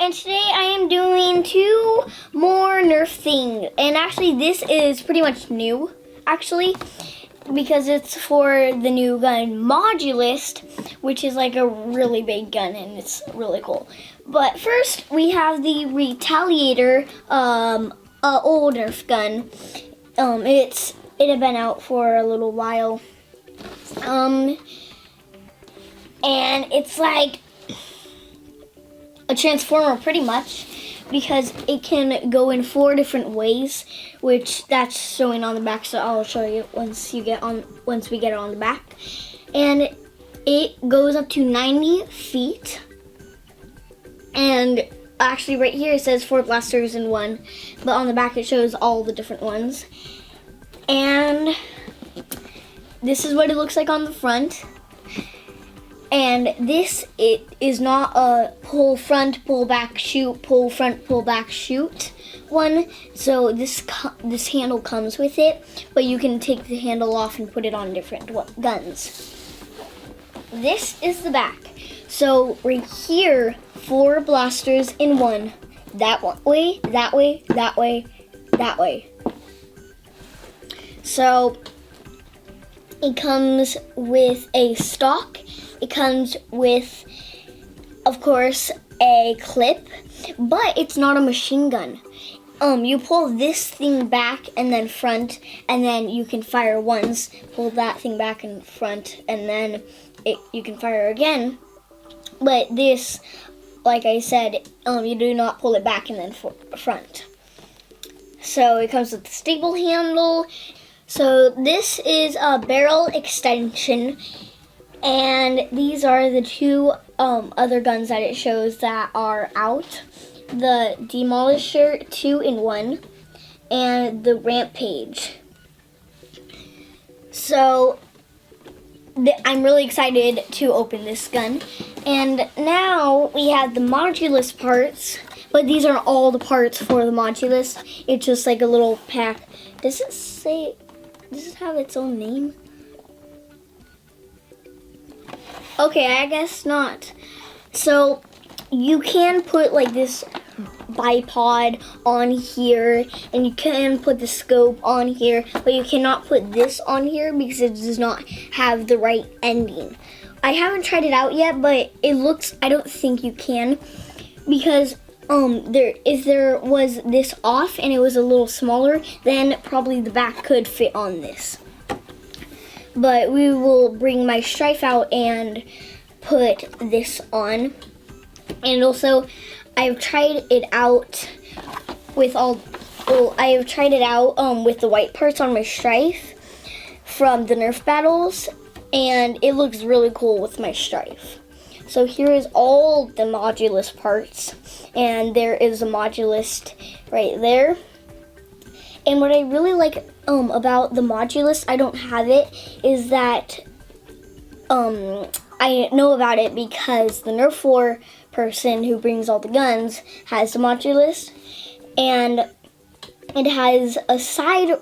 and today I am doing 2 more Nerf things. And actually this is pretty much new, actually, because it's for the new gun Modulus, which is like a really big gun and it's really cool. But first we have the Retaliator old Nerf gun. It had been out for a little while. And it's like a transformer pretty much, because it can go in 4 different ways, which that's showing on the back, so I'll show you once we get it on the back. And it goes up to 90 feet. And actually right here it says 4 blasters in 1, but on the back it shows all the different ones. And this is what it looks like on the front. And it is not a pull front, pull back, shoot, pull front, pull back, shoot one. So this handle comes with it, but you can take the handle off and put it on different guns. This is the back. So right here, 4 blasters in 1. That way, that way, that way, that way. So it comes with a stock. It comes with, of course, a clip, but it's not a machine gun. You pull this thing back and then front, and then you can fire once. Pull that thing back and front, and then you can fire again. But this, like I said, you do not pull it back and then front. So it comes with the stable handle. So this is a barrel extension. And these are the 2 other guns that it shows that are out. The Demolisher 2-in-1 and the Rampage. So I'm really excited to open this gun. And now we have the Modulus parts, but these aren't all the parts for the Modulus. It's just like a little pack. Does it have its own name? Okay, I guess not. So you can put like this bipod on here, and you can put the scope on here, but you cannot put this on here because it does not have the right ending. I haven't tried it out yet, but I don't think you can, because if there was this off and it was a little smaller, then probably the back could fit on this. But we will bring my strife out and put this on. And also, I've tried it out with with the white parts on my strife from the Nerf battles, and it looks really cool with my strife. So here is all the Modulus parts, and there is a Modulus right there. And what I really like about the Modulus, I don't have it, is that I know about it because the Nerf 4 person who brings all the guns has the Modulus, and it has a side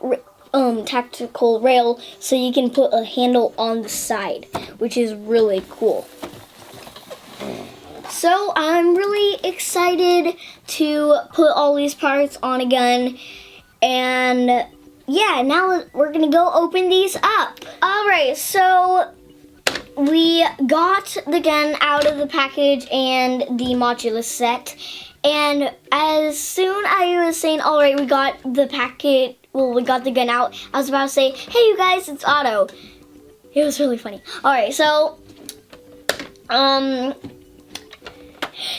tactical rail, so you can put a handle on the side, which is really cool. So I'm really excited to put all these parts on a gun. And yeah, now we're gonna go open these up. Alright, so we got the gun out of the package and the Modulus set. And as soon as I was saying, alright, we got the packet, we got the gun out, I was about to say, hey you guys, it's Otto. It was really funny. Alright, so,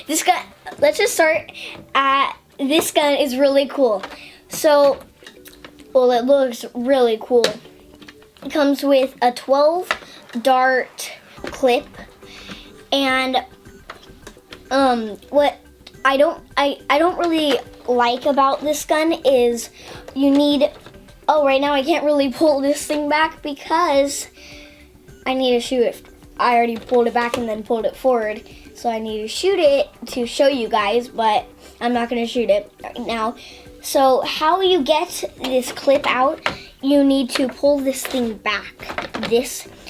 this gun, let's just start at, this gun is really cool. So, well, it looks really cool. It comes with a 12 dart clip, and what I don't really like about this gun is right now I can't really pull this thing back because I need to shoot it. I already pulled it back and then pulled it forward, so I need to shoot it to show you guys, but I'm not going to shoot it right now. So how you get this clip out, you need to pull this thing back,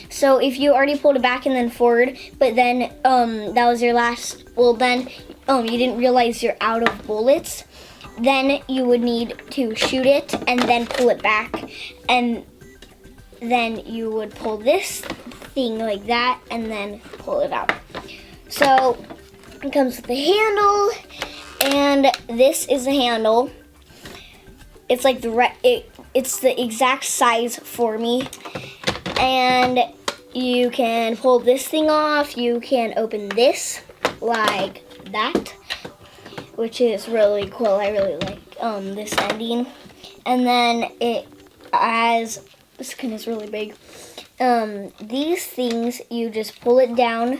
So if you already pulled it back and then forward, but then that was your last, well then you didn't realize you're out of bullets, then you would need to shoot it and then pull it back, and then you would pull this thing like that and then pull it out. So it comes with the handle, and this is the handle. It's like it's the exact size for me, and you can pull this thing off. You can open this like that, which is really cool. I really like this ending. And then it has, this skin is really big. These things, you just pull it down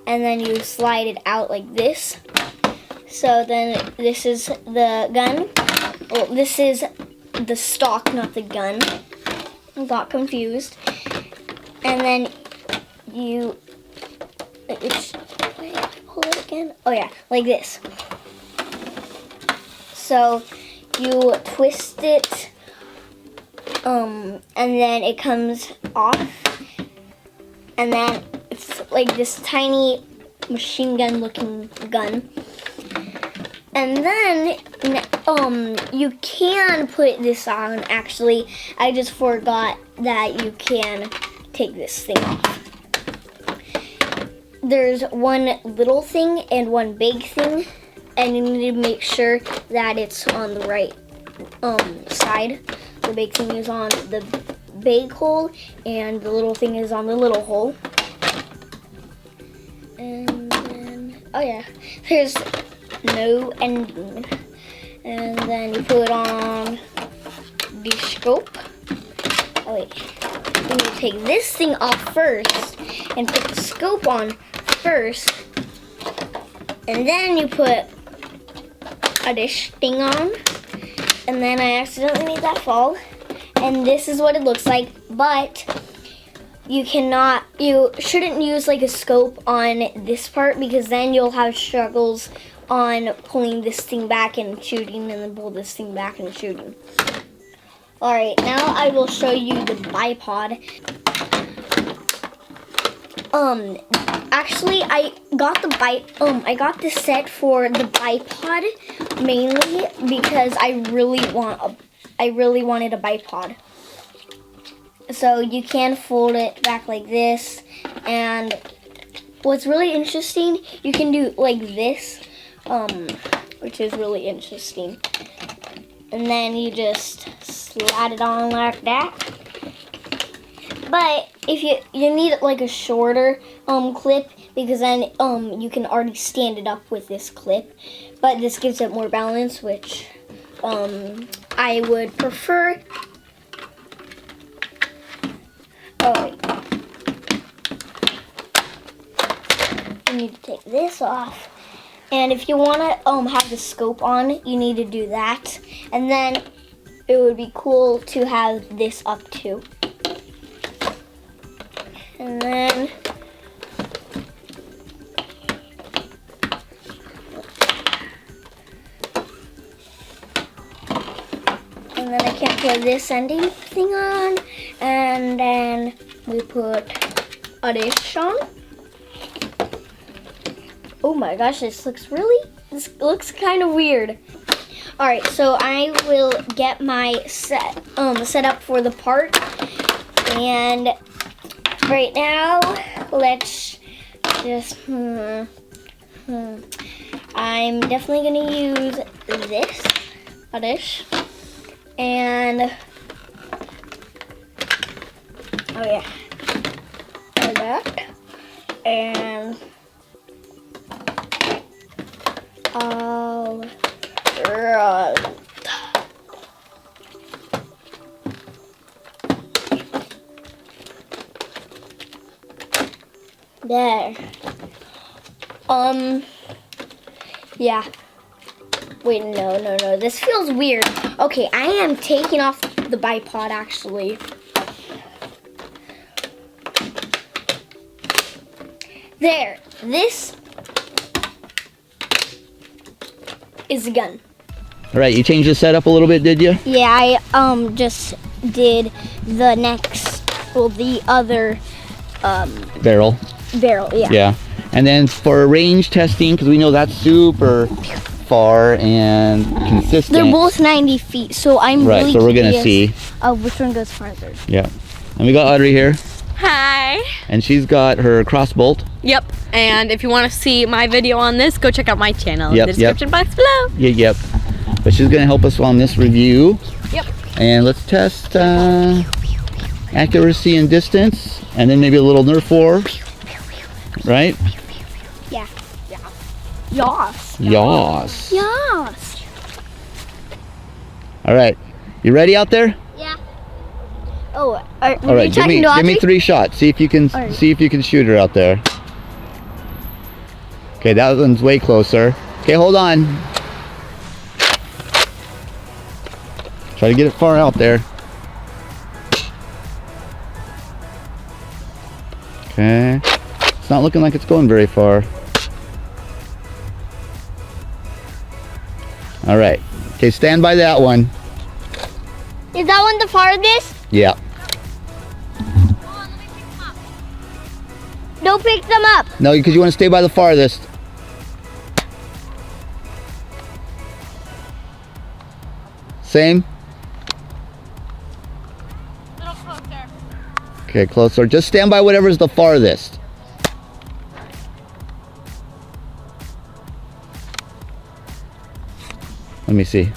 and then you slide it out like this. So then this is the gun. Well, this is the stock, not the gun. I got confused. And then you, wait, pull it again. Oh yeah, like this. So you twist it, and then it comes off, and then it's like this tiny machine gun looking gun. And then you can put this on. Actually, I just forgot that you can take this thing off. There's one little thing and one big thing, and you need to make sure that it's on the right side. The big thing is on the big hole, and the little thing is on the little hole. And then, oh yeah, there's no ending. And then you put on the scope. Oh wait, you need to take this thing off first and put the scope on first, and then you put a dish thing on, and then I accidentally made that fall, and this is what it looks like. But you shouldn't use like a scope on this part, because then you'll have struggles on pulling this thing back and shooting, and then pull this thing back and shooting. Alright, now I will show you the bipod. Actually, I got this set for the bipod mainly because I really wanted a bipod. So you can fold it back like this, and what's really interesting, you can do like this, which is really interesting. And then you just slide it on like that. But if you need like a shorter clip, because then you can already stand it up with this clip. But this gives it more balance, which I would prefer. Oh wait. You need to take this off. And if you want to have the scope on, you need to do that. And then it would be cool to have this up too. And then I can put this ending thing on, and then we put a dish on. Oh my gosh, this looks kind of weird. All right, so I will get my set up for the part, and right now let's just I'm definitely gonna use this, a dish, and oh yeah, like that, and right. There. Yeah. Wait, no. This feels weird. Okay, I am taking off the bipod actually. There. This is the gun. All right, you changed the setup a little bit, did you? Yeah, I just did the other barrel. Yeah. Yeah. And then for range testing, because we know that's super far and consistent. They're both 90 feet, so I'm right, really so we're gonna curious see. of which one goes farther. Yeah. And we got Audrey here. Hi. And she's got her crossbolt. Yep. And if you want to see my video on this, go check out my channel Yep, in the description box below. Yep. But she's gonna help us on this review. Yep. And let's test accuracy and distance, and then maybe a little Nerf war. Right? Yeah. Yas. Yas. Yes. All right. You ready out there? Yeah. Oh, are All right. Give me 3 shots. See if you can All right. shoot her out there. Okay, that one's way closer. Okay, hold on. Try to get it far out there. Okay. It's not looking like it's going very far. All right. Okay, stand by that one. Is that one the farthest? Yeah. Don't pick them up. No, because you want to stay by the farthest. Same? A little closer. Okay, closer. Just stand by whatever's the farthest. Let me see.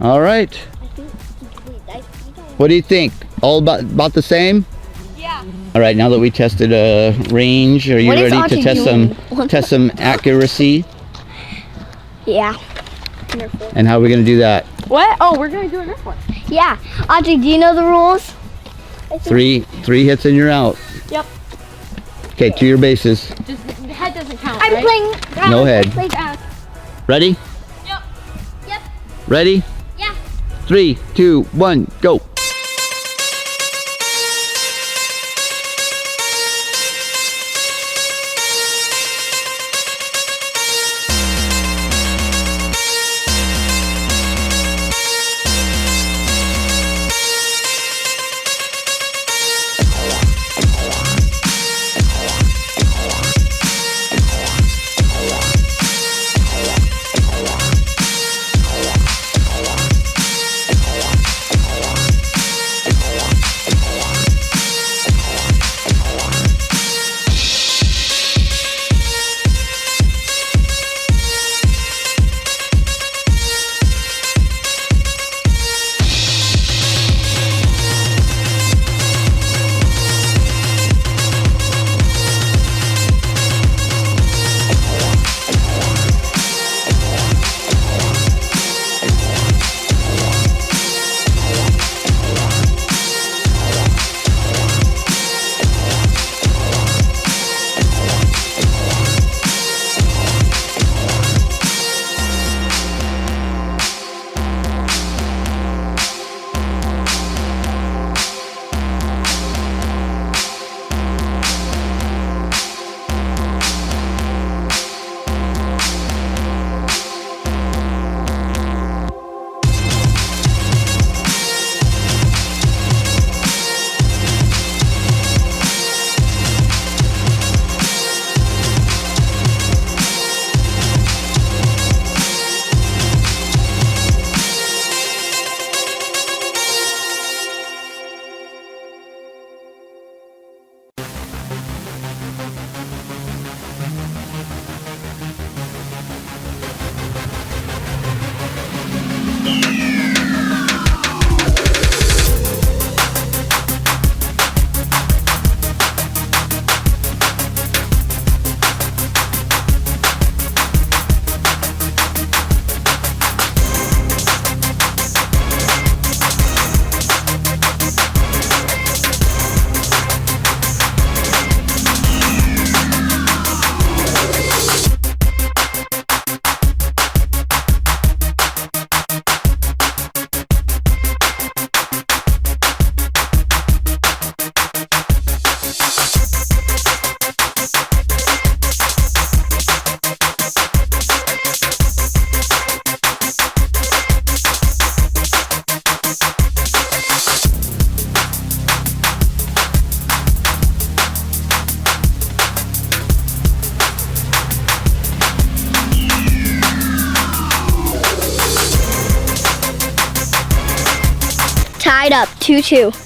All right. What do you think? All about the same? Yeah. All right. Now that we tested range, are you What is ready to Audrey test doing? some accuracy? Yeah. And how are we gonna do that? What? Oh, we're going to do a Nerf one. Yeah. Audrey, do you know the rules? Three hits and you're out. Yep. Okay, to your bases. Just the head doesn't count, I'm right? playing. No head. Play back. Ready? Yep. Yep. Ready? Yeah. 3, 2, 1, go. tied up 2-2.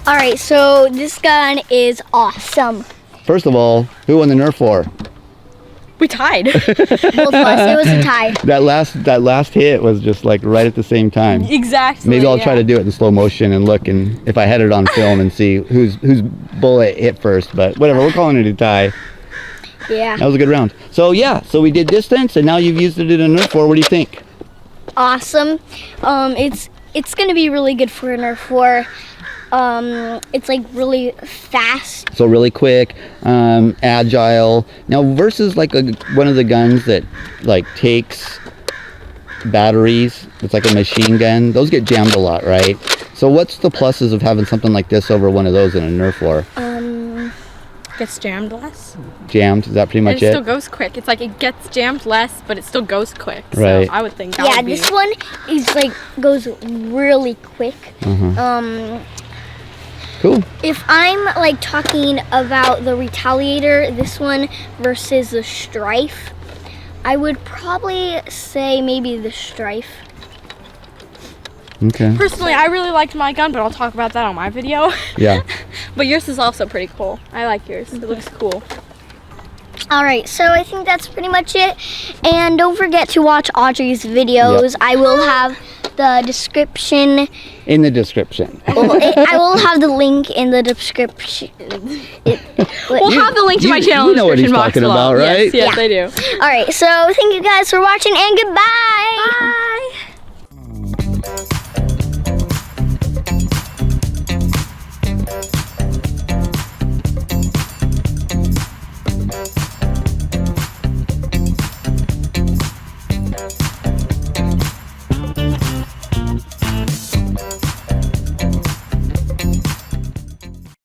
All right, so this gun is awesome. First of all, who won the Nerf war? We tied. Both of us. It was a tie. That last hit was just like right at the same time. Exactly. Maybe I'll try to do it in slow motion and look, and if I had it on film and see whose bullet hit first. But whatever, we're calling it a tie. Yeah. That was a good round. So yeah, so we did distance, and now you've used it in a Nerf war. What do you think? Awesome. It's gonna be really good for a Nerf war. It's like really fast. So really quick, agile. Now versus like one of the guns that like takes batteries, it's like a machine gun. Those get jammed a lot, right? So what's the pluses of having something like this over one of those in a Nerf war? Gets jammed less. Jammed, is that pretty much it it? Still goes quick. It's like it gets jammed less, but it still goes quick. Right. So I would think that would be... This one is like goes really quick. Cool. If I'm like talking about the Retaliator, this one versus the Strife, I would probably say maybe the Strife. Okay. Personally, I really liked my gun, but I'll talk about that on my video. Yeah. But yours is also pretty cool. I like yours. It looks cool. All right, so I think that's pretty much it. And don't forget to watch Audrey's videos. Yep. I will have the description. In the description. I will have the link in the description. We'll have the link to my channel you in the know what he's description box talking below. about, right? Yes, Yeah. I do. All right, so thank you guys for watching, and goodbye. Bye.